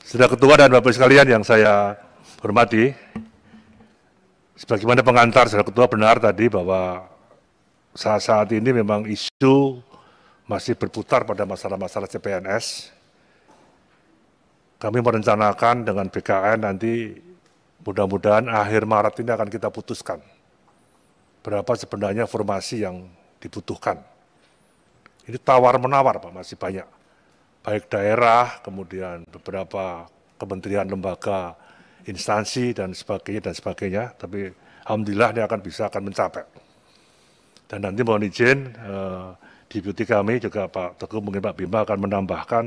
Saudara Ketua dan Bapak sekalian yang saya hormati, sebagaimana pengantar Saudara Ketua benar tadi bahwa saat ini memang isu masih berputar pada masalah-masalah CPNS. Kami merencanakan dengan BKN nanti mudah-mudahan akhir Maret ini akan kita putuskan berapa sebenarnya formasi yang dibutuhkan. Ini tawar-menawar Pak, masih banyak. Baik daerah, kemudian beberapa kementerian, lembaga, instansi, dan sebagainya, tapi alhamdulillah ini akan mencapai. Dan nanti mohon izin, deputi kami juga Pak Teguh, mungkin Pak Bima akan menambahkan,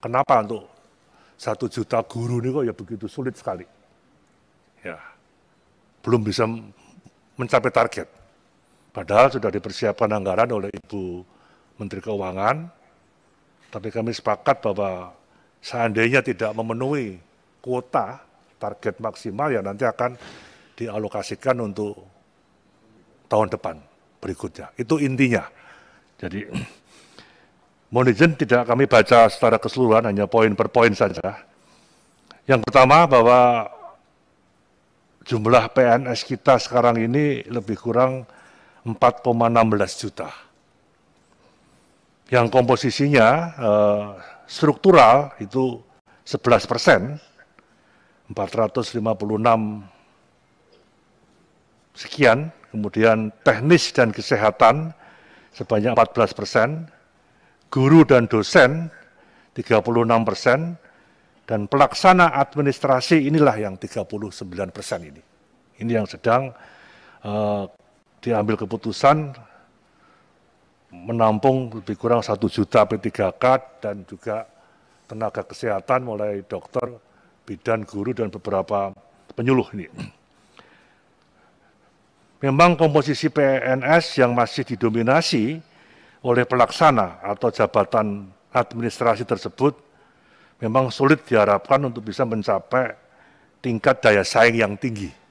kenapa untuk 1 juta guru ini kok ya begitu sulit sekali. Ya, belum bisa mencapai target. Padahal sudah dipersiapkan anggaran oleh Ibu Menteri Keuangan, tapi kami sepakat bahwa seandainya tidak memenuhi kuota target maksimal ya nanti akan dialokasikan untuk tahun depan berikutnya. Itu intinya. Jadi mohon izin tidak kami baca secara keseluruhan, hanya poin per poin saja. Yang pertama bahwa jumlah PNS kita sekarang ini lebih kurang 4,16 juta. Yang komposisinya struktural itu 11%, 456 sekian, kemudian teknis dan kesehatan sebanyak 14%, guru dan dosen 36%, dan pelaksana administrasi inilah yang 39% ini. Ini yang sedang diambil keputusan menampung lebih kurang 1 juta P3K dan juga tenaga kesehatan mulai dokter, bidan, guru, dan beberapa penyuluh ini. Memang komposisi PNS yang masih didominasi oleh pelaksana atau jabatan administrasi tersebut memang sulit diharapkan untuk bisa mencapai tingkat daya saing yang tinggi.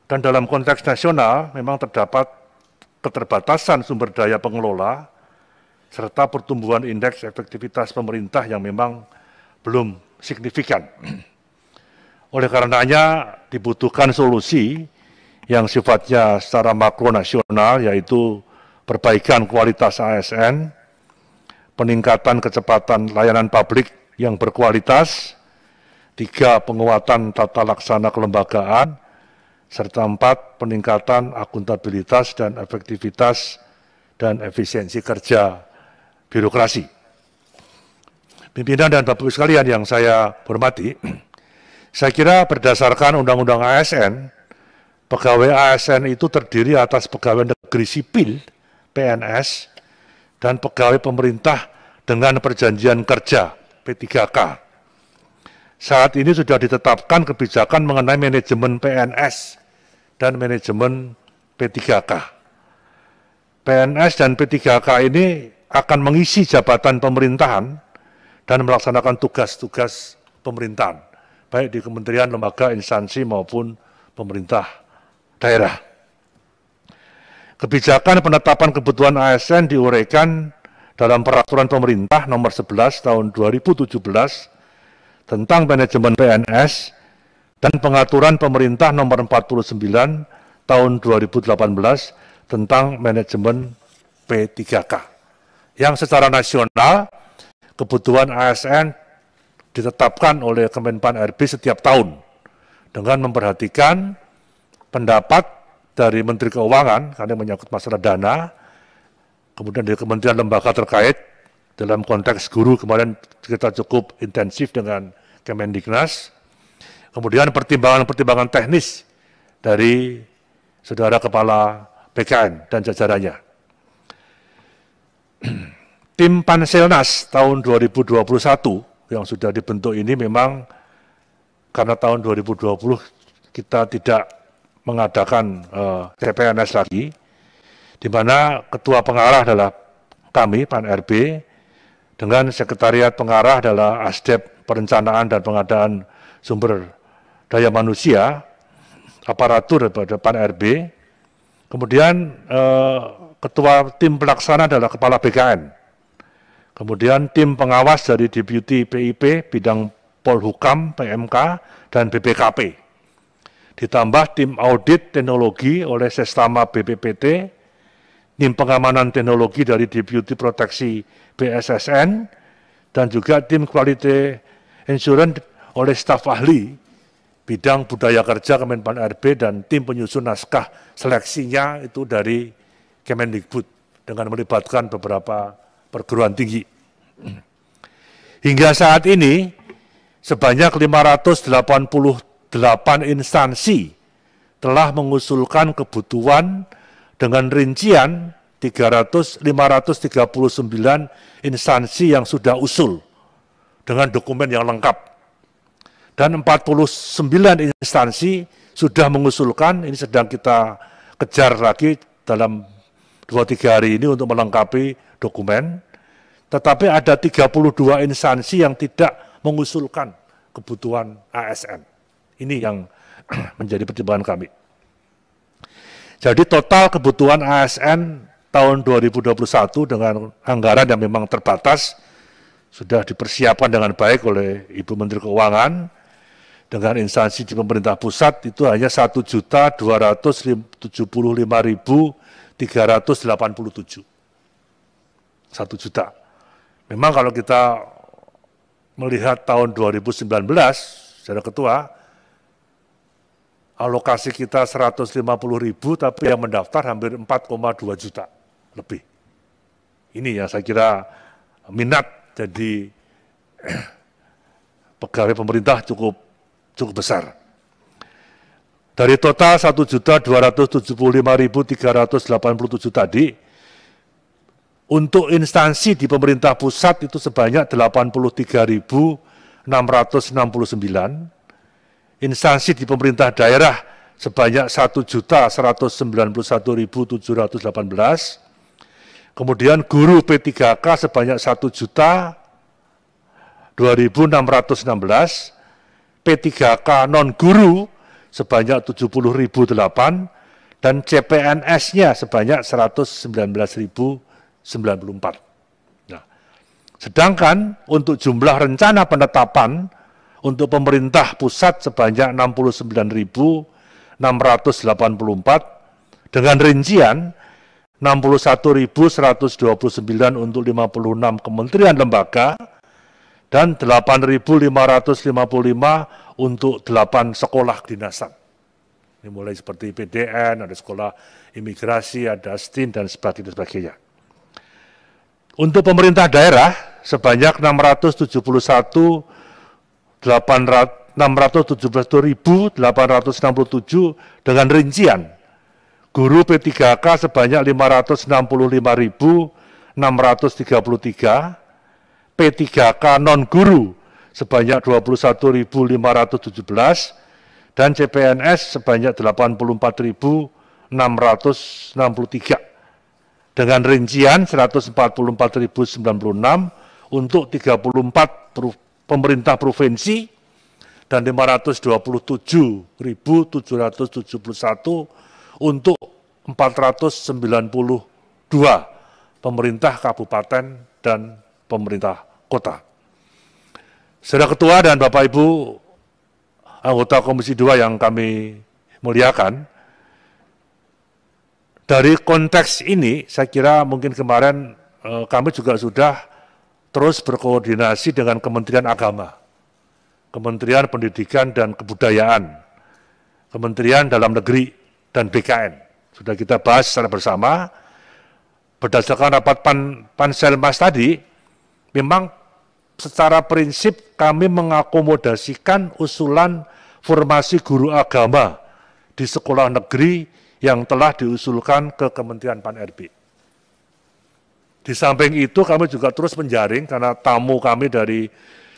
Dan dalam konteks nasional memang terdapat keterbatasan sumber daya pengelola serta pertumbuhan indeks efektivitas pemerintah yang memang belum signifikan. Oleh karenanya dibutuhkan solusi yang sifatnya secara makro nasional, yaitu perbaikan kualitas ASN, peningkatan kecepatan layanan publik yang berkualitas, 3, penguatan tata laksana kelembagaan, serta 4, peningkatan akuntabilitas dan efektivitas dan efisiensi kerja birokrasi. Pimpinan dan Bapak-Ibu sekalian yang saya hormati, saya kira berdasarkan Undang-Undang ASN, pegawai ASN itu terdiri atas pegawai negeri sipil, PNS, dan pegawai pemerintah dengan perjanjian kerja, P3K. Saat ini sudah ditetapkan kebijakan mengenai manajemen PNS dan manajemen P3K. PNS dan P3K ini akan mengisi jabatan pemerintahan dan melaksanakan tugas-tugas pemerintahan, baik di kementerian, lembaga, instansi maupun pemerintah daerah. Kebijakan penetapan kebutuhan ASN diuraikan dalam Peraturan Pemerintah Nomor 11 Tahun 2017 tentang manajemen PNS dan Pengaturan Pemerintah Nomor 49 Tahun 2018 tentang manajemen P3K. Yang secara nasional kebutuhan ASN ditetapkan oleh Kemenpan RB setiap tahun dengan memperhatikan pendapat dari Menteri Keuangan karena menyangkut masalah dana, kemudian dari kementerian lembaga terkait. Dalam konteks guru kemarin kita cukup intensif dengan Kemendiknas, kemudian pertimbangan-pertimbangan teknis dari Saudara Kepala BKN dan jajarannya. Tim Panselnas tahun 2021 yang sudah dibentuk ini memang karena tahun 2020 kita tidak mengadakan CPNS lagi, di mana ketua pengarah adalah kami, Pan RB, dengan sekretariat pengarah adalah Asdep Perencanaan dan Pengadaan Sumber Daya Manusia, aparatur daripada Pan RB, kemudian ketua tim pelaksana adalah Kepala BKN. Kemudian tim pengawas dari Deputi PIP, bidang Polhukam, PMK, dan BPKP. Ditambah tim audit teknologi oleh Sestama BPPT, tim pengamanan teknologi dari Deputi Proteksi BSSN, dan juga tim Quality Insurance oleh staf ahli bidang budaya kerja Kemenpan RB dan tim penyusun naskah seleksinya itu dari Kemendikbud dengan melibatkan beberapa perguruan tinggi. Hingga saat ini sebanyak 588 instansi telah mengusulkan kebutuhan dengan rincian 539 instansi yang sudah usul dengan dokumen yang lengkap. Dan 49 instansi sudah mengusulkan, ini sedang kita kejar lagi dalam 2-3 hari ini untuk melengkapi dokumen. Tetapi ada 32 instansi yang tidak mengusulkan kebutuhan ASN. Ini yang menjadi pertimbangan kami. Jadi total kebutuhan ASN tahun 2021 dengan anggaran yang memang terbatas sudah dipersiapkan dengan baik oleh Ibu Menteri Keuangan dengan instansi di pemerintah pusat itu hanya 1.275.387. 1 juta. Memang kalau kita melihat tahun 2019, Saudara Ketua, alokasi kita 150.000 tapi yang mendaftar hampir 4,2 juta lebih. Ini yang saya kira minat jadi pegawai pemerintah cukup besar. Dari total 1.275.387 tadi, untuk instansi di pemerintah pusat itu sebanyak 83.669, instansi di pemerintah daerah sebanyak 1.191.718, kemudian guru P3K sebanyak 1.002.616, P3K non-guru sebanyak 70.008, dan CPNS-nya sebanyak 119.094. Nah, sedangkan untuk jumlah rencana penetapan untuk pemerintah pusat sebanyak 69.684 dengan rincian 61.129 untuk 56 kementerian lembaga dan 8.555 untuk 8 sekolah kedinasan. Ini mulai seperti PDN, ada sekolah imigrasi, ada STIN, dan sebagainya. Untuk pemerintah daerah, sebanyak 617.867 dengan rincian guru P3K sebanyak 565.633, P3K non-guru sebanyak 21.517, dan CPNS sebanyak 84.663, dengan rincian 144.096 untuk 34 pemerintah provinsi dan 527.771 untuk 492 pemerintah kabupaten dan pemerintah kota. Saudara Ketua dan Bapak Ibu anggota Komisi 2 yang kami muliakan, dari konteks ini saya kira mungkin kemarin kami juga sudah terus berkoordinasi dengan Kementerian Agama, Kementerian Pendidikan dan Kebudayaan, Kementerian Dalam Negeri, dan BKN. Sudah kita bahas secara bersama, berdasarkan rapat Panselmas tadi, memang secara prinsip kami mengakomodasikan usulan formasi guru agama di sekolah negeri yang telah diusulkan ke Kementerian Pan-RB. Di samping itu kami juga terus menjaring karena tamu kami dari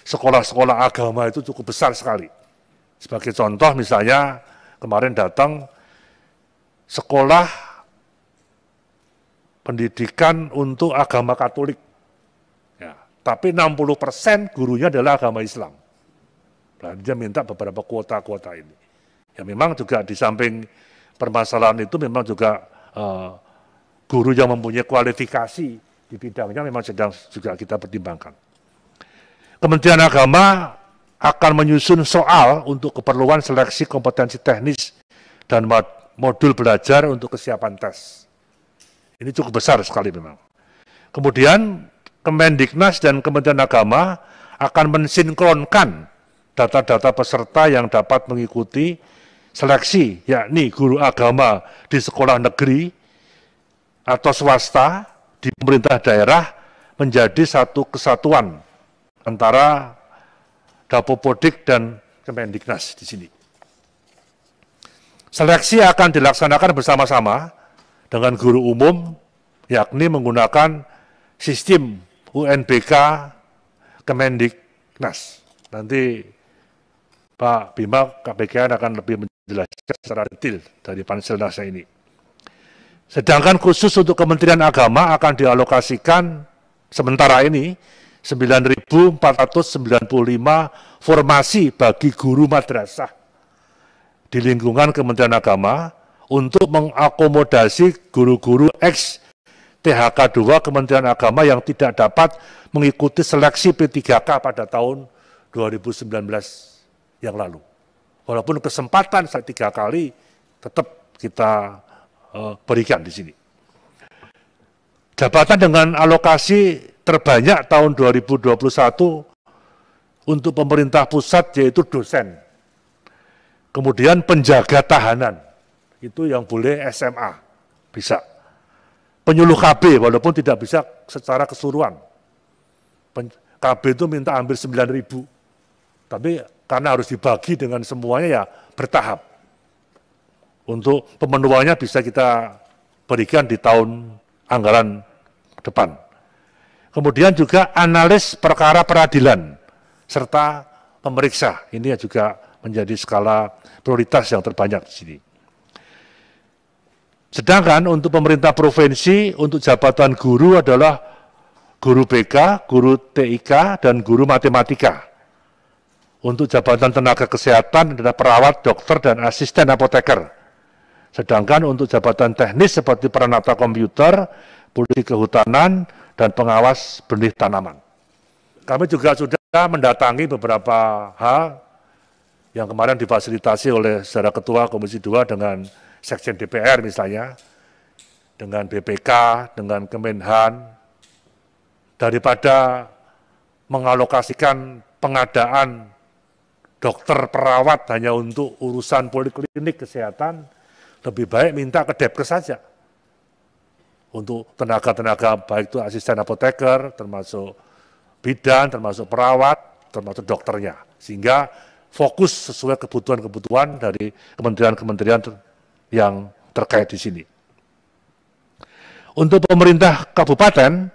sekolah-sekolah agama itu cukup besar sekali. Sebagai contoh misalnya kemarin datang sekolah pendidikan untuk agama Katolik. Ya, tapi 60% gurunya adalah agama Islam. Nah, dia minta beberapa kuota-kuota ini. Ya memang juga di samping permasalahan itu memang juga guru yang mempunyai kualifikasi di bidangnya memang sedang juga kita pertimbangkan. Kementerian Agama akan menyusun soal untuk keperluan seleksi kompetensi teknis dan modul belajar untuk kesiapan tes. Ini cukup besar sekali memang. Kemudian Kemendiknas dan Kementerian Agama akan mensinkronkan data-data peserta yang dapat mengikuti seleksi, yakni guru agama di sekolah negeri atau swasta di pemerintah daerah menjadi satu kesatuan antara Dapopodik dan Kemendiknas di sini. Seleksi akan dilaksanakan bersama-sama dengan guru umum, yakni menggunakan sistem UNBK Kemendiknas. Nanti Pak Bima KPKN akan lebih menjelaskan secara detail dari Panselnas ini. Sedangkan khusus untuk Kementerian Agama akan dialokasikan sementara ini 9.495 formasi bagi guru madrasah di lingkungan Kementerian Agama untuk mengakomodasi guru-guru ex THK 2 Kementerian Agama yang tidak dapat mengikuti seleksi P3K pada tahun 2019 yang lalu. Walaupun kesempatan 3 kali tetap kita berikan di sini. Jabatan dengan alokasi terbanyak tahun 2021 untuk pemerintah pusat yaitu dosen. Kemudian penjaga tahanan, itu yang boleh SMA, bisa. Penyuluh KB, walaupun tidak bisa secara keseluruhan. KB itu minta hampir 9.000, tapi karena harus dibagi dengan semuanya ya bertahap. Untuk pemenuhannya bisa kita berikan di tahun anggaran depan. Kemudian juga analis perkara peradilan, serta pemeriksa. Ini juga menjadi skala prioritas yang terbanyak di sini. Sedangkan untuk pemerintah provinsi, untuk jabatan guru adalah guru BK, guru TIK, dan guru matematika. Untuk jabatan tenaga kesehatan adalah perawat, dokter, dan asisten apoteker. Sedangkan untuk jabatan teknis seperti peranata komputer, polisi kehutanan, dan pengawas benih tanaman. Kami juga sudah mendatangi beberapa hal yang kemarin difasilitasi oleh Saudara Ketua Komisi 2 dengan Sekjen DPR misalnya, dengan BPK, dengan Kemenhan, daripada mengalokasikan pengadaan dokter perawat hanya untuk urusan poliklinik kesehatan, lebih baik minta ke Depkes saja. Untuk tenaga-tenaga baik itu asisten apoteker, termasuk bidan, termasuk perawat, termasuk dokternya. Sehingga fokus sesuai kebutuhan-kebutuhan dari kementerian-kementerian yang terkait di sini. Untuk pemerintah kabupaten,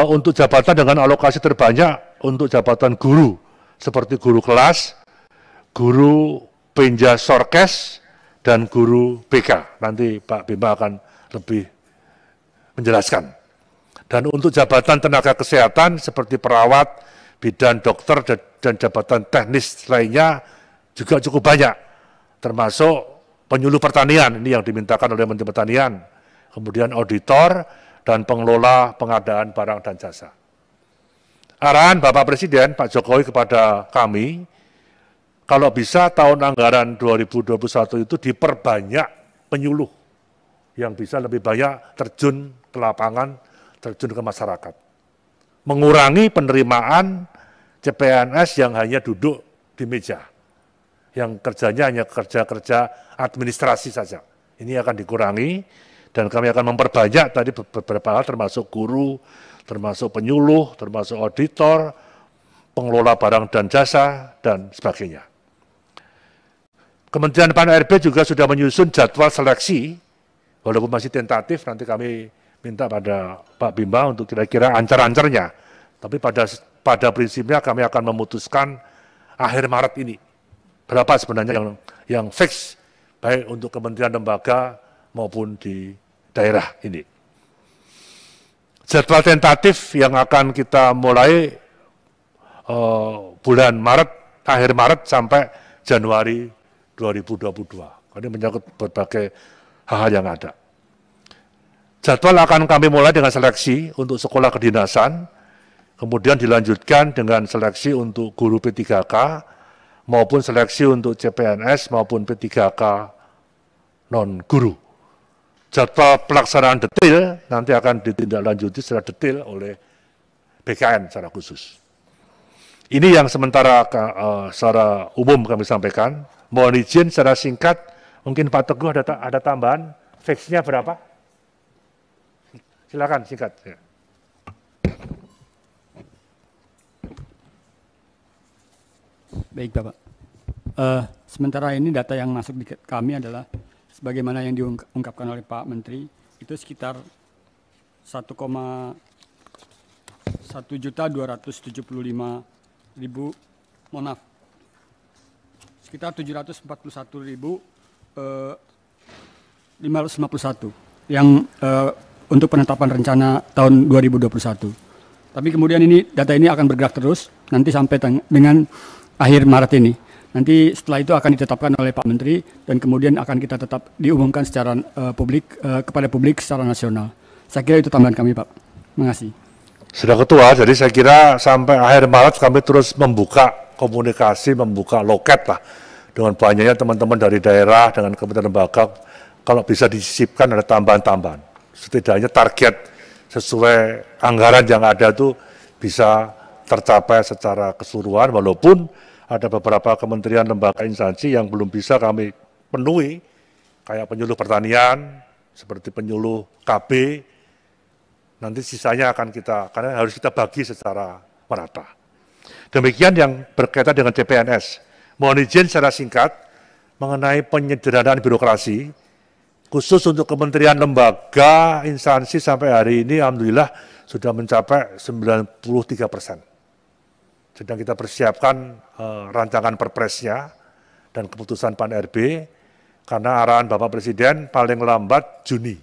untuk jabatan dengan alokasi terbanyak untuk jabatan guru, seperti guru kelas, guru penja sorkes, dan guru BK. Nanti Pak Bima akan lebih menjelaskan. Dan untuk jabatan tenaga kesehatan seperti perawat, bidan, dokter, dan jabatan teknis lainnya juga cukup banyak. Termasuk penyuluh pertanian, ini yang dimintakan oleh Menteri Pertanian. Kemudian auditor dan pengelola pengadaan barang dan jasa. Arahan Bapak Presiden, Pak Jokowi kepada kami, kalau bisa tahun anggaran 2021 itu diperbanyak penyuluh yang bisa lebih banyak terjun ke lapangan, terjun ke masyarakat. Mengurangi penerimaan CPNS yang hanya duduk di meja, yang kerjanya hanya kerja-kerja administrasi saja. Ini akan dikurangi, dan kami akan memperbanyak tadi beberapa hal, termasuk guru, termasuk penyuluh, termasuk auditor, pengelola barang dan jasa, dan sebagainya. Kementerian Pan-RB juga sudah menyusun jadwal seleksi, walaupun masih tentatif, nanti kami minta pada Pak Bima untuk kira-kira ancar-ancarnya. Tapi pada prinsipnya kami akan memutuskan akhir Maret ini. Berapa sebenarnya yang fix, baik untuk kementerian lembaga maupun di daerah ini. Jadwal tentatif yang akan kita mulai bulan Maret, akhir Maret sampai Januari 2022. Ini menyangkut berbagai hal yang ada. Jadwal akan kami mulai dengan seleksi untuk sekolah kedinasan, kemudian dilanjutkan dengan seleksi untuk guru P3K, maupun seleksi untuk CPNS maupun P3K non-guru. Jadwal pelaksanaan detail nanti akan ditindaklanjuti secara detail oleh BKN secara khusus. Ini yang sementara secara umum kami sampaikan. Mohon izin secara singkat, mungkin Pak Teguh ada tambahan, fix-nya berapa? Silakan singkat. Ya. Baik Bapak. Sementara ini data yang masuk di kami adalah sebagaimana yang diungkapkan oleh Pak Menteri, itu sekitar 1.275.000, mohon maaf, sekitar 741.551 yang untuk penetapan rencana tahun 2021. Tapi kemudian data ini akan bergerak terus, nanti sampai dengan akhir Maret ini. Nanti setelah itu akan ditetapkan oleh Pak Menteri dan kemudian akan kita tetap diumumkan secara kepada publik secara nasional. Saya kira itu tambahan kami, Pak. Terima kasih. Sudah Ketua, jadi saya kira sampai akhir Maret kami terus membuka komunikasi, membuka loket lah dengan banyaknya teman-teman dari daerah, dengan kementerian lembaga, kalau bisa disisipkan ada tambahan-tambahan. Setidaknya target sesuai anggaran yang ada itu bisa tercapai secara keseluruhan, walaupun ada beberapa kementerian, lembaga, instansi yang belum bisa kami penuhi, kayak penyuluh pertanian, seperti penyuluh KB, nanti sisanya akan karena harus kita bagi secara merata. Demikian yang berkaitan dengan CPNS. Mohon izin secara singkat mengenai penyederhanaan birokrasi, khusus untuk kementerian, lembaga, instansi sampai hari ini alhamdulillah sudah mencapai 93%. Sedang kita persiapkan rancangan perpresnya dan keputusan Pan-RB, karena arahan Bapak Presiden paling lambat Juni.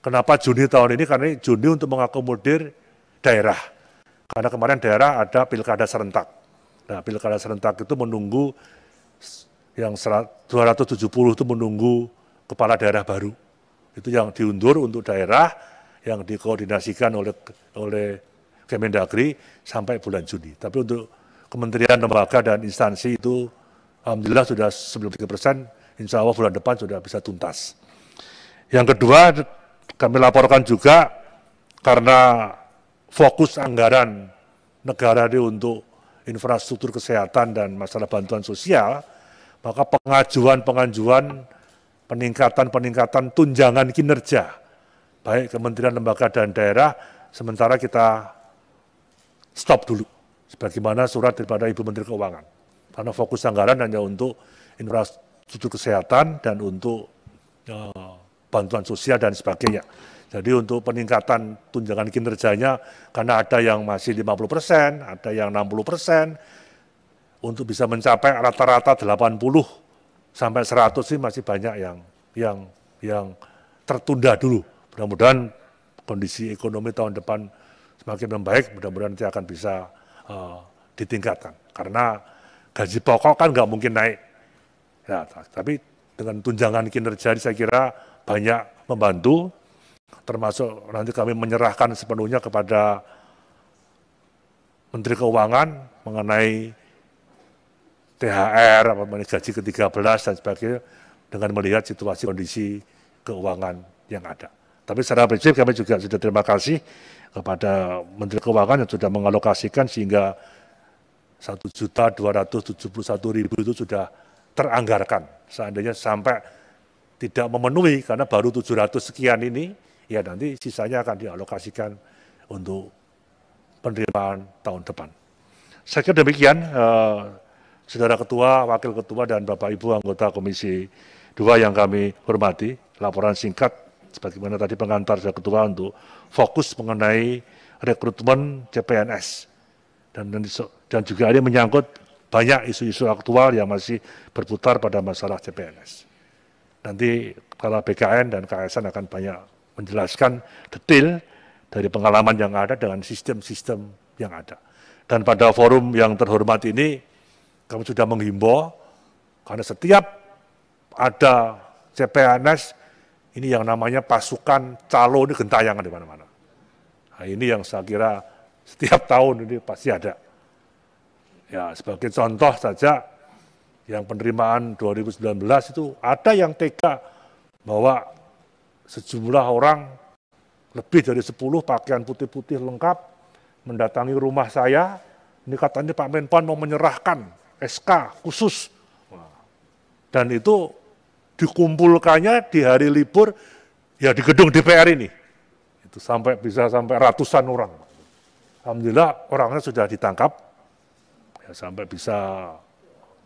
Kenapa Juni tahun ini? Karena Juni untuk mengakomodir daerah. Karena kemarin daerah ada pilkada serentak. Nah, pilkada serentak itu menunggu, yang 270 itu menunggu kepala daerah baru. Itu yang diundur untuk daerah, yang dikoordinasikan oleh Kemendagri sampai bulan Juni. Tapi untuk kementerian, lembaga, dan instansi itu alhamdulillah sudah 93%, insya Allah bulan depan sudah bisa tuntas. Yang kedua, kami laporkan juga karena fokus anggaran negara ini untuk infrastruktur kesehatan dan masalah bantuan sosial, maka pengajuan peningkatan tunjangan kinerja, baik kementerian, lembaga, dan daerah, sementara kita stop dulu, sebagaimana surat daripada Ibu Menteri Keuangan. Karena fokus anggaran hanya untuk infrastruktur kesehatan dan untuk bantuan sosial dan sebagainya. Jadi untuk peningkatan tunjangan kinerjanya, karena ada yang masih 50%, ada yang 60%, untuk bisa mencapai rata-rata 80 sampai 100 sih masih banyak yang tertunda dulu. Mudah-mudahan kondisi ekonomi tahun depan semakin membaik, mudah-mudahan nanti akan bisa ditingkatkan. Karena gaji pokok kan nggak mungkin naik. Ya, tapi dengan tunjangan kinerja saya kira banyak membantu, termasuk nanti kami menyerahkan sepenuhnya kepada Menteri Keuangan mengenai THR, gaji ke-13 dan sebagainya, dengan melihat situasi kondisi keuangan yang ada. Tapi secara prinsip kami juga sudah terima kasih kepada Menteri Keuangan yang sudah mengalokasikan sehingga 1.271.000 itu sudah teranggarkan. Seandainya sampai tidak memenuhi karena baru 700 sekian ini, ya nanti sisanya akan dialokasikan untuk penerimaan tahun depan. Saya kira demikian, Saudara Ketua, Wakil Ketua, dan Bapak Ibu anggota Komisi 2 yang kami hormati, laporan singkat sebagaimana tadi pengantar Saudara Ketua untuk fokus mengenai rekrutmen CPNS. Dan juga ini menyangkut banyak isu-isu aktual yang masih berputar pada masalah CPNS. Nanti kalau BKN dan KSN akan banyak menjelaskan detail dari pengalaman yang ada dengan sistem-sistem yang ada. Dan pada forum yang terhormat ini, kami sudah menghimbau, karena setiap ada CPNS Ini yang namanya pasukan calo ini gentayangan di mana-mana. Nah, ini yang saya kira setiap tahun ini pasti ada. Ya, sebagai contoh saja, yang penerimaan 2019 itu ada yang tega bahwa sejumlah orang lebih dari 10 pakaian putih-putih lengkap mendatangi rumah saya. Ini katanya Pak Menpan mau menyerahkan SK khusus. Dan itu dikumpulkannya di hari libur ya di gedung DPR ini. Itu bisa sampai ratusan orang. Alhamdulillah orangnya sudah ditangkap. Ya, sampai bisa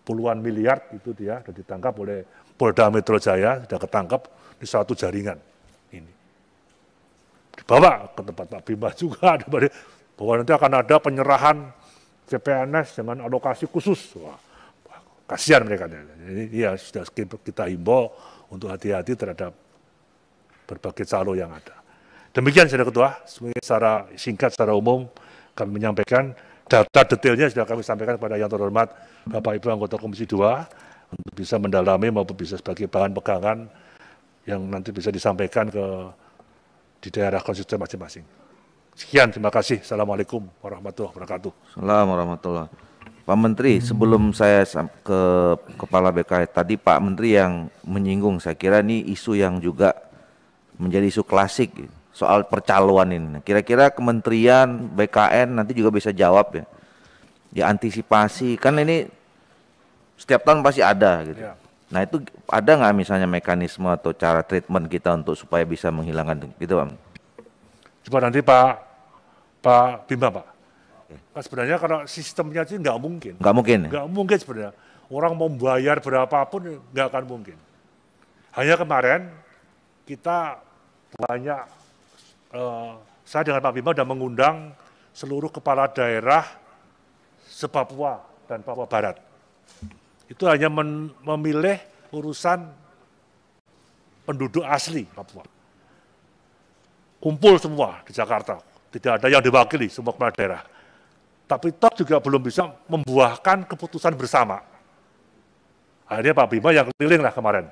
puluhan miliar itu dia sudah ditangkap oleh Polda Metro Jaya, sudah ketangkap di suatu jaringan ini. Dibawa ke tempat Pak Bima juga, bahwa nanti akan ada penyerahan CPNS dengan alokasi khusus. Wah, kasihan mereka. Ini ya sudah kita himbau untuk hati-hati terhadap berbagai calo yang ada. Demikian Saudara Ketua, secara singkat, secara umum kami menyampaikan. Data detailnya sudah kami sampaikan kepada yang terhormat Bapak Ibu anggota Komisi 2 untuk bisa mendalami maupun bisa sebagai bahan pegangan yang nanti bisa disampaikan di daerah konstituen masing-masing. Sekian, terima kasih. Assalamualaikum warahmatullahi wabarakatuh. Assalamualaikum warahmatullahi wabarakatuh. Pak Menteri, sebelum saya ke Kepala BKN, tadi Pak Menteri yang menyinggung, saya kira ini isu yang juga menjadi isu klasik soal percaloan ini. Kira-kira Kementerian BKN nanti juga bisa jawab ya. Diantisipasi, kan ini setiap tahun pasti ada gitu. Ya. Nah itu ada nggak misalnya mekanisme atau cara treatment kita untuk supaya bisa menghilangkan gitu Pak? Coba nanti Pak Bima Pak. Nah, sebenarnya kalau sistemnya sih nggak mungkin. Nggak mungkin? Nggak mungkin sebenarnya. Orang mau bayar berapapun nggak akan mungkin. Hanya kemarin kita banyak saya dengan Pak Bima sudah mengundang seluruh kepala daerah se-Papua dan Papua Barat. Itu hanya memilih urusan penduduk asli Papua. Kumpul semua di Jakarta, tidak ada yang diwakili semua kepala daerah. Tapi toh juga belum bisa membuahkan keputusan bersama. Akhirnya Pak Bima yang keliling lah kemarin.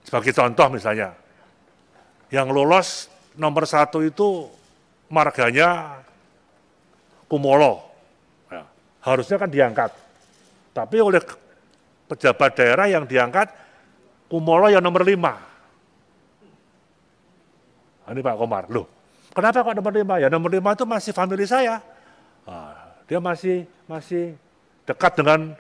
Sebagai contoh misalnya, yang lolos nomor 1 itu marganya Kumolo. Ya, harusnya kan diangkat. Tapi oleh pejabat daerah yang diangkat, Kumolo yang nomor 5. Nah, ini Pak Komar. Loh, kenapa kok nomor 5? Ya nomor 5 itu masih famili saya. Nah, dia masih dekat dengan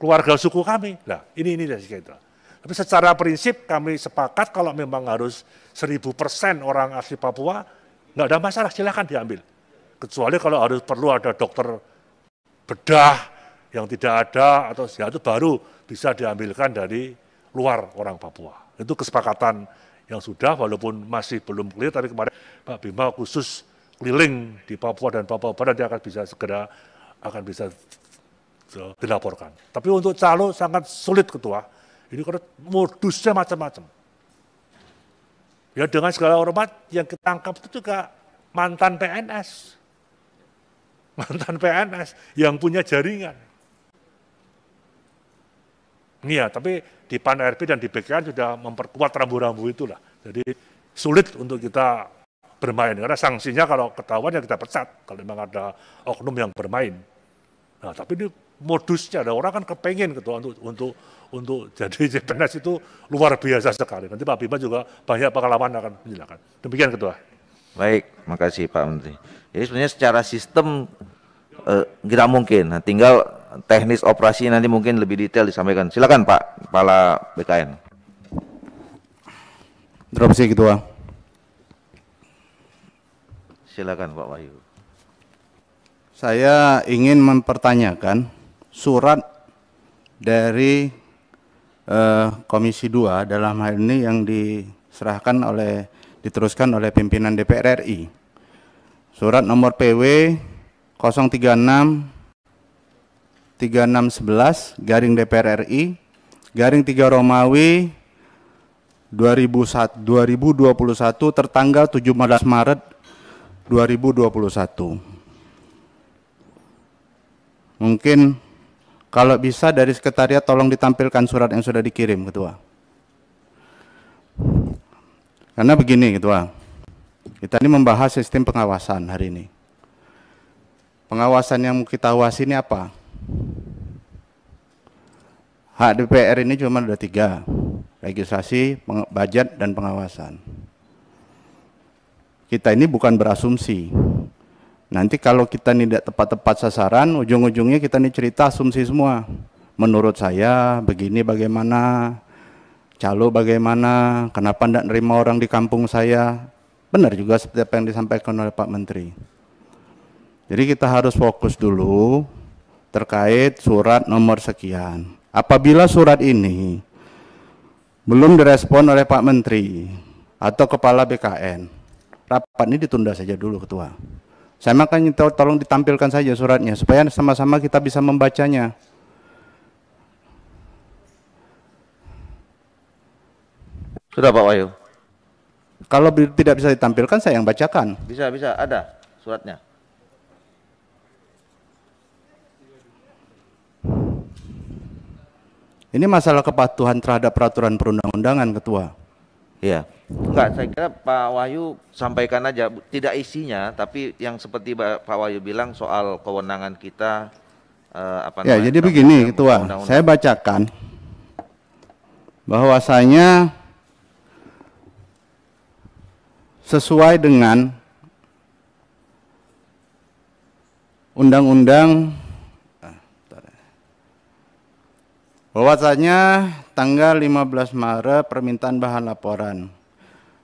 keluarga suku kami. Nah, ini gitu. Tapi secara prinsip kami sepakat kalau memang harus 1000% orang asli Papua, nggak ada masalah, silakan diambil. Kecuali kalau perlu ada dokter bedah yang tidak ada, atau ya itu baru bisa diambilkan dari luar orang Papua. Itu kesepakatan yang sudah, walaupun masih belum clear, tapi kemarin Pak Bima khusus keliling di Papua dan Papua Barat, dia akan bisa segera dilaporkan. Tapi untuk calo sangat sulit Ketua. Ini karena modusnya macam-macam. Ya dengan segala hormat yang kita tangkap itu juga mantan PNS. Mantan PNS yang punya jaringan. Iya, tapi di PAN-RB dan di BKN sudah memperkuat rambu-rambu itulah. Jadi sulit untuk kita bermain. Karena sanksinya kalau ketahuan ya kita pecat. Kalau memang ada oknum yang bermain. Nah, tapi ini modusnya, ada orang kan kepengen Ketua untuk jadi CPNS itu luar biasa sekali. Nanti Pak Bima juga banyak pengalaman akan menjelaskan. Demikian Ketua. Baik, makasih Pak Menteri. Jadi sebenarnya secara sistem tidak mungkin. Nah, tinggal teknis operasi nanti mungkin lebih detail disampaikan. Silakan Pak Kepala BKN. Terima kasih Ketua. Silakan Pak Wahyu. Saya ingin mempertanyakan surat dari Komisi 2 dalam hal ini yang diteruskan oleh pimpinan DPR RI. Surat nomor PW 036 3611 garing DPR RI garing 3 Romawi 2021 tertanggal 17 Maret 2021. Mungkin kalau bisa dari sekretariat tolong ditampilkan surat yang sudah dikirim, Ketua. Karena begini Ketua, kita ini membahas sistem pengawasan hari ini. Pengawasan yang kita awasi ini apa? Hak DPR ini cuma ada 3, legislasi, budget, dan pengawasan. Kita ini bukan berasumsi. Nanti kalau kita tidak tepat-tepat sasaran, ujung-ujungnya kita ini cerita asumsi semua. Menurut saya begini bagaimana, calo bagaimana, kenapa tidak nerima orang di kampung saya. Benar juga seperti apa yang disampaikan oleh Pak Menteri. Jadi kita harus fokus dulu terkait surat nomor sekian. Apabila surat ini belum direspon oleh Pak Menteri atau Kepala BKN, rapat ini ditunda saja dulu Ketua. Saya makanya tolong ditampilkan saja suratnya supaya sama-sama kita bisa membacanya. Sudah Pak Wahyu. Kalau tidak bisa ditampilkan saya yang bacakan. Bisa ada suratnya. Ini masalah kepatuhan terhadap peraturan perundang-undangan, Ketua. Iya. Enggak, saya kira Pak Wahyu sampaikan aja, tidak isinya, tapi yang seperti Pak Wahyu bilang soal kewenangan kita, ya, jadi begini, Ketua, saya bacakan bahwasanya sesuai dengan undang-undang bahwasanya tanggal 15 Maret permintaan bahan laporan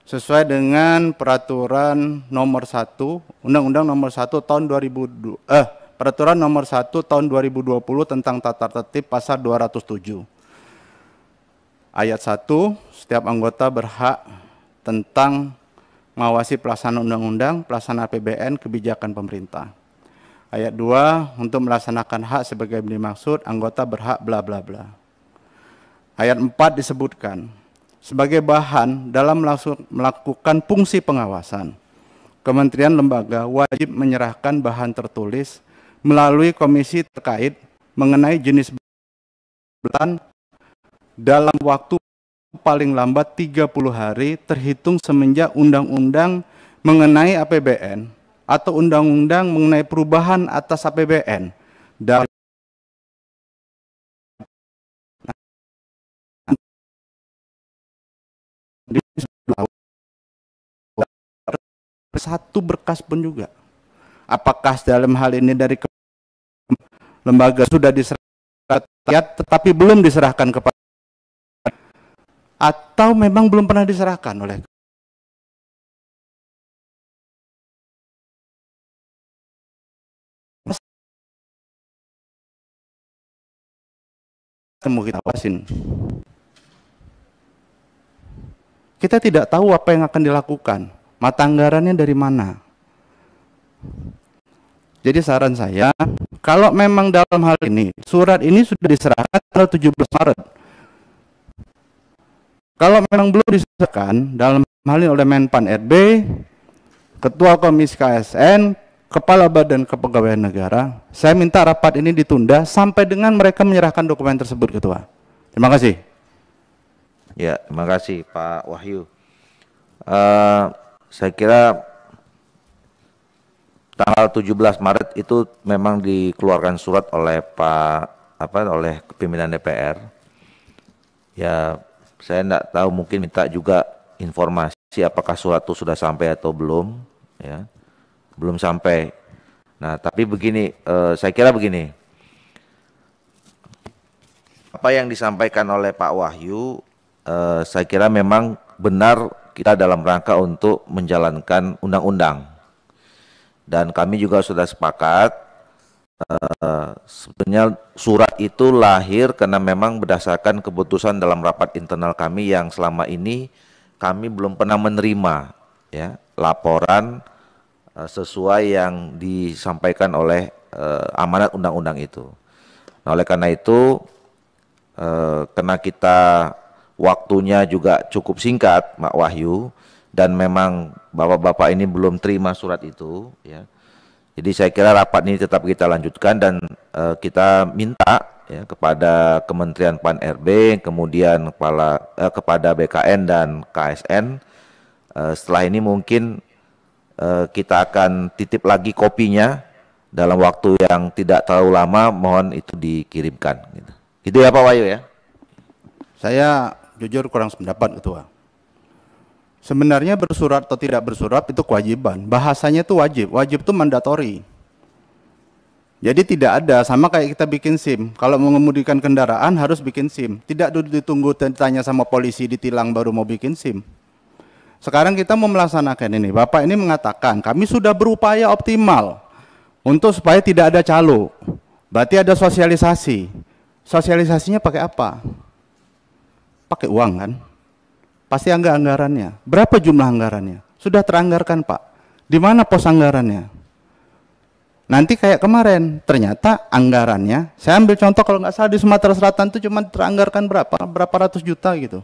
sesuai dengan peraturan nomor 1 Undang-Undang nomor 1 tahun 2000 peraturan nomor 1 tahun 2020 tentang tata tertib pasal 207 ayat 1 setiap anggota berhak tentang mengawasi pelaksanaan undang-undang, pelaksanaan APBN, kebijakan pemerintah. Ayat 2, untuk melaksanakan hak sebagai dimaksud, anggota berhak bla bla bla. Ayat 4 disebutkan, sebagai bahan dalam melakukan fungsi pengawasan, kementerian lembaga wajib menyerahkan bahan tertulis melalui komisi terkait mengenai jenis bahan dalam waktu paling lambat 30 hari terhitung semenjak undang-undang mengenai APBN atau undang-undang mengenai perubahan atas APBN dan satu berkas pun juga. Apakah dalam hal ini dari lembaga sudah diserahkan tetapi belum diserahkan kepada atau memang belum pernah diserahkan oleh temu kita awasin. Kita tidak tahu apa yang akan dilakukan, mata anggarannya dari mana. Jadi saran saya, kalau memang dalam hal ini, surat ini sudah diserahkan tanggal 17 Maret. Kalau memang belum diserahkan dalam hal ini oleh Menpan RB, Ketua Komisi KSN, Kepala Badan Kepegawaian Negara, saya minta rapat ini ditunda sampai dengan mereka menyerahkan dokumen tersebut, Ketua. Terima kasih. Ya, terima kasih Pak Wahyu. Saya kira tanggal 17 Maret itu memang dikeluarkan surat oleh oleh pimpinan DPR. Ya, saya tidak tahu, mungkin minta juga informasi apakah surat itu sudah sampai atau belum, ya. Belum sampai. Nah, tapi begini, saya kira begini. Apa yang disampaikan oleh Pak Wahyu, saya kira memang benar kita dalam rangka untuk menjalankan undang-undang. Dan kami juga sudah sepakat, sebenarnya surat itu lahir karena memang berdasarkan keputusan dalam rapat internal kami yang selama ini kami belum pernah menerima, ya, laporan sesuai yang disampaikan oleh amanat undang-undang itu. Nah, oleh karena itu, karena kita waktunya juga cukup singkat, Pak Wahyu, dan memang bapak-bapak ini belum terima surat itu, ya. Jadi saya kira rapat ini tetap kita lanjutkan dan kita minta, ya, kepada Kementerian Pan RB, kemudian kepada BKN dan KSN Setelah ini mungkin kita akan titip lagi kopinya dalam waktu yang tidak terlalu lama, mohon itu dikirimkan. Gitu ya Pak Wahyu ya? Saya jujur kurang sependapat Ketua. Sebenarnya bersurat atau tidak bersurat itu kewajiban. Bahasanya itu wajib. Wajib itu mandatori. Jadi tidak ada, sama kayak kita bikin SIM. Kalau mengemudikan kendaraan harus bikin SIM. Tidak ditunggu ditanya sama polisi, ditilang baru mau bikin SIM. Sekarang kita mau melaksanakan ini. Bapak ini mengatakan, kami sudah berupaya optimal untuk supaya tidak ada calo. Berarti ada sosialisasi. Sosialisasinya pakai apa? Pakai uang kan? Pasti anggarannya. Berapa jumlah anggarannya? Sudah teranggarkan Pak. Di mana pos anggarannya? Nanti kayak kemarin, ternyata anggarannya, saya ambil contoh kalau nggak salah di Sumatera Selatan itu cuma teranggarkan berapa ratus juta gitu.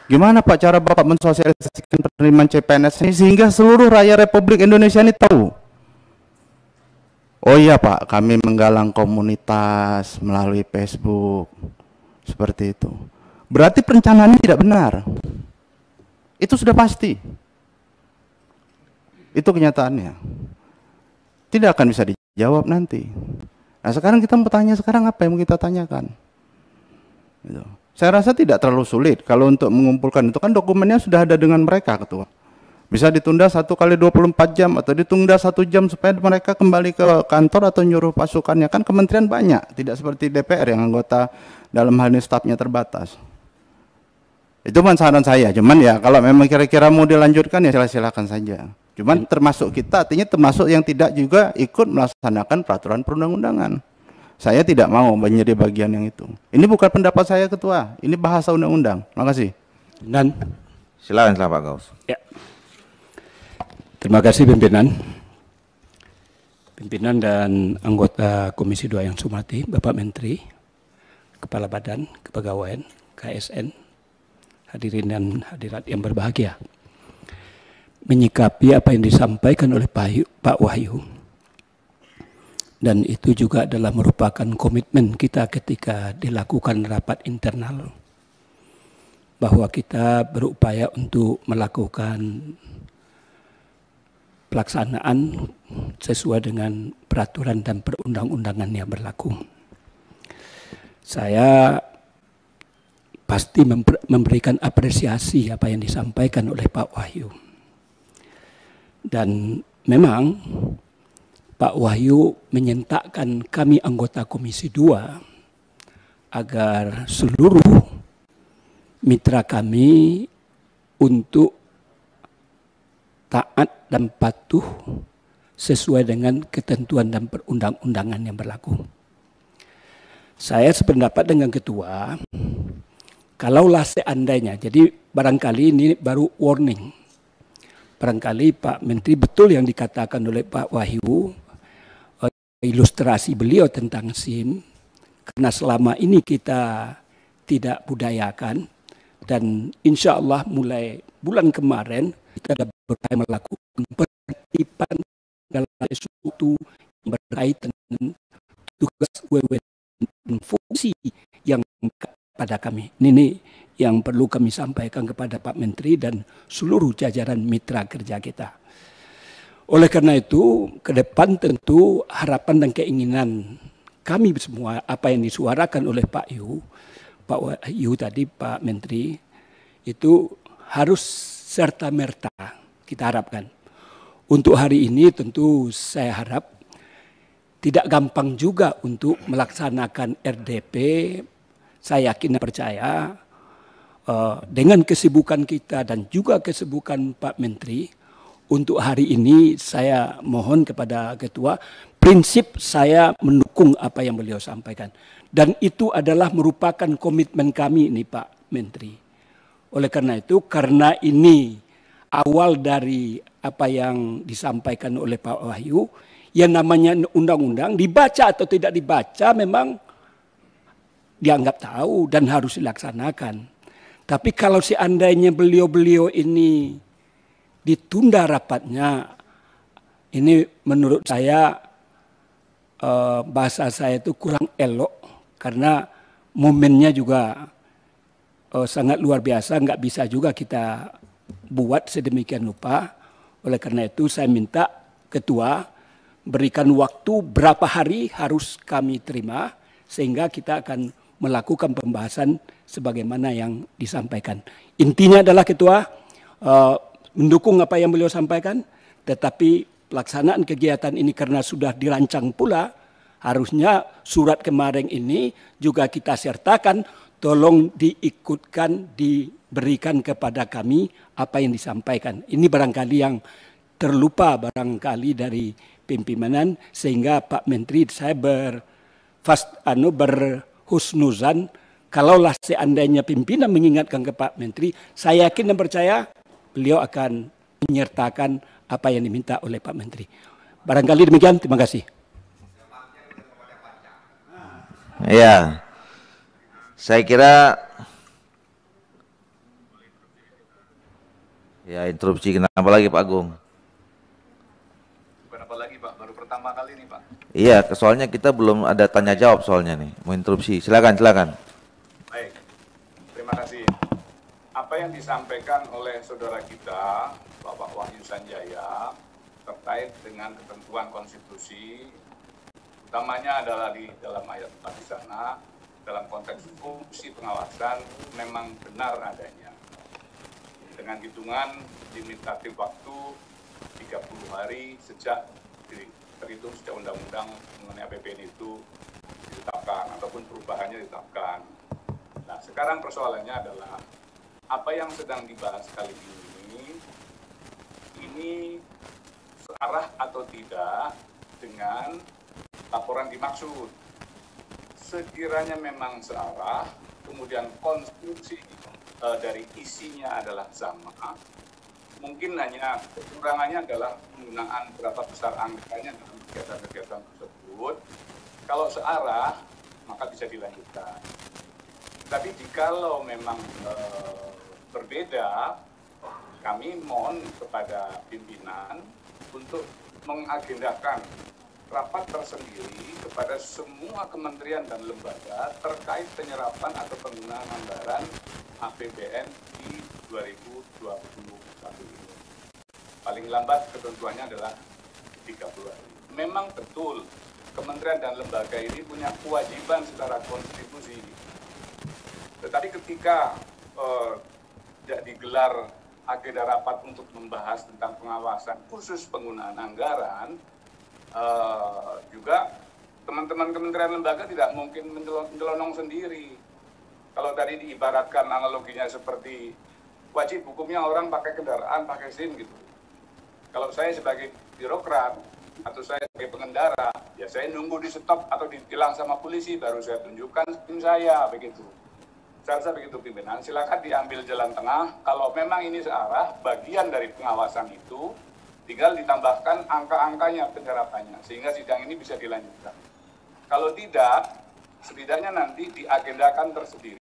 Gimana Pak cara Bapak mensosialisasikan penerimaan CPNS ini sehingga seluruh rakyat Republik Indonesia ini tahu? Oh iya Pak, kami menggalang komunitas melalui Facebook, seperti itu. Berarti perencanaannya tidak benar. Itu sudah pasti. Itu kenyataannya. Tidak akan bisa dijawab nanti. Nah sekarang kita mau tanya sekarang apa yang mau kita tanyakan? Gitu. Saya rasa tidak terlalu sulit kalau untuk mengumpulkan itu kan dokumennya sudah ada dengan mereka Ketua. Bisa ditunda 1 kali 24 jam atau ditunda 1 jam supaya mereka kembali ke kantor atau nyuruh pasukannya. Kan kementerian banyak, tidak seperti DPR yang anggota dalam hal ini stafnya terbatas. Itu saran saya, cuman ya kalau memang kira-kira mau dilanjutkan ya silakan saja. Cuman termasuk kita, artinya termasuk yang tidak juga ikut melaksanakan peraturan perundang-undangan. Saya tidak mau menjadi bagian yang itu. Ini bukan pendapat saya Ketua, ini bahasa undang-undang. Terima kasih. Dan Silakan Pak Gaus. ya. Terima kasih pimpinan. Pimpinan dan anggota Komisi 2 yang saya hormati, Bapak Menteri, Kepala Badan Kepegawaian, KSN, hadirin dan hadirat yang berbahagia. Menyikapi apa yang disampaikan oleh Pak Wahyu, dan itu juga adalah merupakan komitmen kita ketika dilakukan rapat internal, bahwa kita berupaya untuk melakukan pelaksanaan sesuai dengan peraturan dan perundang-undangan yang berlaku. Saya pasti memberikan apresiasi apa yang disampaikan oleh Pak Wahyu. Dan memang Pak Wahyu menyentakkan kami anggota Komisi 2 agar seluruh mitra kami untuk taat dan patuh sesuai dengan ketentuan dan perundang-undangan yang berlaku. Saya sependapat dengan Ketua, kalaulah seandainya, jadi barangkali ini baru warning. Barangkali Pak Menteri betul yang dikatakan oleh Pak Wahyu, ilustrasi beliau tentang SIM, karena selama ini kita tidak budayakan, dan insya Allah mulai bulan kemarin kita sudah melakukan penertiban dalam sesuatu yang berkaitan dengan tugas WWN dan fungsi yang pada kami. Ini yang perlu kami sampaikan kepada Pak Menteri dan seluruh jajaran mitra kerja kita. Oleh karena itu, ke depan tentu harapan dan keinginan kami semua, apa yang disuarakan oleh Pak Wahyu tadi, Pak Menteri, itu harus serta-merta kita harapkan. Untuk hari ini tentu saya harap tidak gampang juga untuk melaksanakan RDP. Saya yakin dan percaya dengan kesibukan kita dan juga kesibukan Pak Menteri, untuk hari ini saya mohon kepada Ketua, prinsip saya mendukung apa yang beliau sampaikan. Dan itu adalah merupakan komitmen kami ini Pak Menteri. Oleh karena itu, karena ini awal dari apa yang disampaikan oleh Pak Wahyu, yang namanya undang-undang dibaca atau tidak dibaca memang dianggap tahu dan harus dilaksanakan. Tapi kalau seandainya beliau-beliau ini ditunda rapatnya, ini menurut saya bahasa saya itu kurang elok, karena momennya juga sangat luar biasa, nggak bisa juga kita buat sedemikian rupa. Oleh karena itu saya minta Ketua berikan waktu berapa hari harus kami terima sehingga kita akan melakukan pembahasan sebagaimana yang disampaikan. Intinya adalah Ketua mendukung apa yang beliau sampaikan, tetapi pelaksanaan kegiatan ini karena sudah dirancang pula, harusnya surat kemarin ini juga kita sertakan, tolong diikutkan, diberikan kepada kami apa yang disampaikan. Ini barangkali yang terlupa barangkali dari pimpinan, sehingga Pak Menteri saya berhusnuzan, kalaulah seandainya pimpinan mengingatkan ke Pak Menteri, saya yakin dan percaya beliau akan menyertakan apa yang diminta oleh Pak Menteri. Barangkali demikian, terima kasih. Ya, saya kira ya interupsi kenapa lagi Pak Agung? Berapa lagi Pak? Baru pertama kali nih Pak. Iya, soalnya kita belum ada tanya jawab soalnya nih, mau interupsi. Silakan. Baik, terima kasih. Apa yang disampaikan oleh saudara kita, Bapak Wahyu Sanjaya, terkait dengan ketentuan konstitusi, utamanya adalah di dalam ayat 4 di sana, dalam konteks fungsi pengawasan memang benar adanya. Dengan hitungan limitatif waktu 30 hari sejak terhitung sejak undang-undang mengenai APBN itu ditetapkan ataupun perubahannya ditetapkan. Nah, sekarang persoalannya adalah apa yang sedang dibahas kali ini searah atau tidak dengan laporan dimaksud. Sekiranya memang searah, kemudian konstruksi dari isinya adalah sama, mungkin hanya kekurangannya adalah penggunaan berapa besar angkanya dalam kegiatan-kegiatan tersebut. Kalau searah, maka bisa dilanjutkan. Tapi jikalau memang berbeda, kami mohon kepada pimpinan untuk mengagendakan rapat tersendiri kepada semua kementerian dan lembaga terkait penyerapan atau penggunaan anggaran APBN di 2021 ini. Paling lambat ketentuannya adalah 30 hari. Memang betul kementerian dan lembaga ini punya kewajiban secara konstitusi. Tetapi ketika tidak digelar agenda rapat untuk membahas tentang pengawasan khusus penggunaan anggaran, juga teman-teman kementerian lembaga tidak mungkin mencelonong sendiri. Kalau tadi diibaratkan analoginya seperti wajib hukumnya orang pakai kendaraan, pakai SIM gitu. Kalau saya sebagai birokrat atau saya sebagai pengendara, ya saya nunggu di stop atau ditilang sama polisi baru saya tunjukkan SIM saya, begitu. Saya rasa begitu pimpinan, silakan diambil jalan tengah. Kalau memang ini searah, bagian dari pengawasan itu, tinggal ditambahkan angka-angkanya penyerapannya, sehingga sidang ini bisa dilanjutkan. Kalau tidak, setidaknya nanti diagendakan tersendiri.